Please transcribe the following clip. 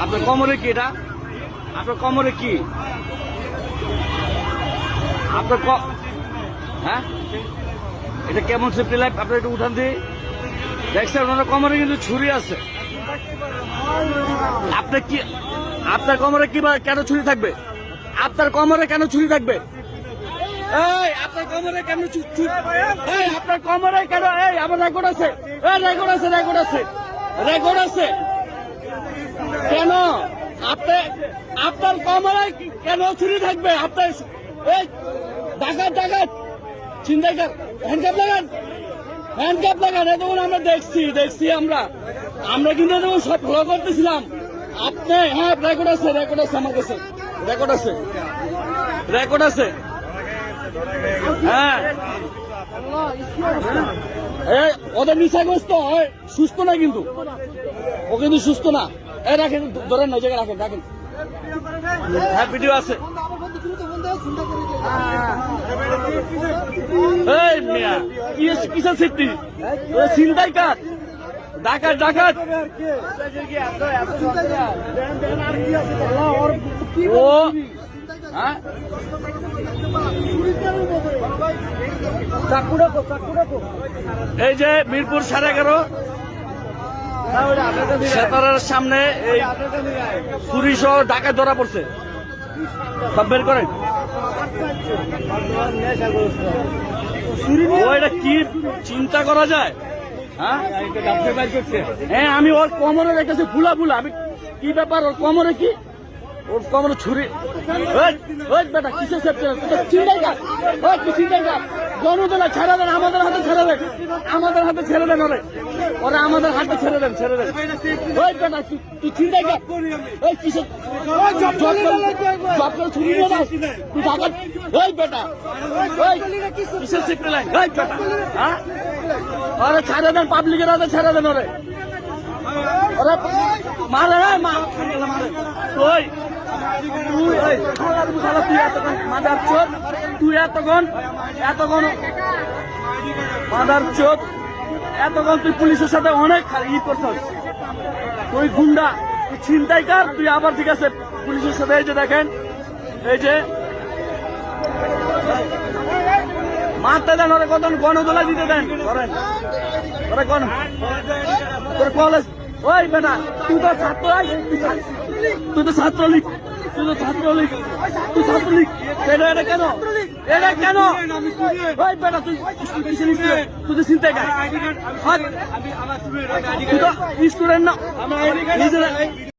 আপনার কোমরে কি এটা? আপনার কোমরে কি? আপনার হ্যাঁ, এটা কেমন সেফটি লাইফ? আপনার একটু উঠান দিয়ে দেখছেন ওনার কোমরে কিন্তু ছুরি আছে। আপনার কি, আপনার কোমরে কি কেন ছুরি থাকবে? আপনার কোমরে কেন ছুরি থাকবে? এই আপনার কোমরে কেন এই আপনার কোমরে কেন? এই আমার রেকর্ড আছে, রেকর্ড আছে, রেকর্ড আছে, রেকর্ড আছে। কেন আপনার কোমরে কেন ছুরি থাকবে? আপনার এই ডাকাত ডাকাত ছিনতাইকার হ্যান্ডকাপ লাগান, হ্যান্ডকাপ লাগান। এতক্ষণ আমরা দেখছি আমরা কিন্তু এতক্ষণ সব ফলো করতেছিলাম। আপনি হ্যাঁ রেকর্ড আছে, রেকর্ড আছে, আমার কাছে রেকর্ড আছে, রেকর্ড আছে। হ্যাঁ ওদের নিশাগ্রস্ত হয়, সুস্থ না কিন্তু, ও কিন্তু সুস্থ না। এই রাখেন, ধরেন না, জায়গায় রাখেন, রাখেন। হ্যাঁ ভিডিও আছে। এই মিয়া কিসের সেফটি? ছিনতাইকার, ডাকাত ডাকাত। ও হ্যাঁ এই যে মিরপুর 11.5 সেতারের সামনে এই চুরি সহ ডাকাত ধরা পড়ছে। সব বের করেন। ওইটা কি চিন্তা করা যায়? হ্যাঁ আমি ওর কোমরে রেখেছি ফুলা ফুলা। আমি কি ব্যাপার? ওর কোমরে কি? ওর কোমরে ছুরি। বেটা কিসের সেফটি? চিন্তাইকার, কি চিন্তাইকার? গণতলা ছেড়ে দেন, আমাদের হাতে ছেড়ে দেন, আমাদের হাতে ছেড়ে দেন। ওরা আমাদের হাতে ছেড়ে দেন, ছেড়ে দেন। ওই বেটা তুই চিন্তাইকার, ওই কিসের জব করে ছুরি নিয়ে যাস তুই ডাকাত? ওই বেটা ওই কিসের সেফটি লাইন? ওই বেটা হ্যাঁ ওরা ছেড়ে দেন, পাবলিকের হাতে ছেড়ে দেন। ওরা মারে ওই তুই এতক্ষণ তুই পুলিশের সাথে অনেক ই করছস। তুই গুন্ডা, তুই ছিনতাইকার, তুই আবার ঠিক আছে পুলিশের সাথে। এই যে দেখেন, এই যে মারতে দেন, ওরা কত গণদোলা দিতে দেন, করেন ওরা গণ কলেজ। ওই বেটা তুই তো ছাত্রলীগ, তুই তো ছাত্রলীগ, এটা কেন? এটা কেন? ওই বেটা তুই তো চিন্তাই তুই তো স্টুডেন্ট না।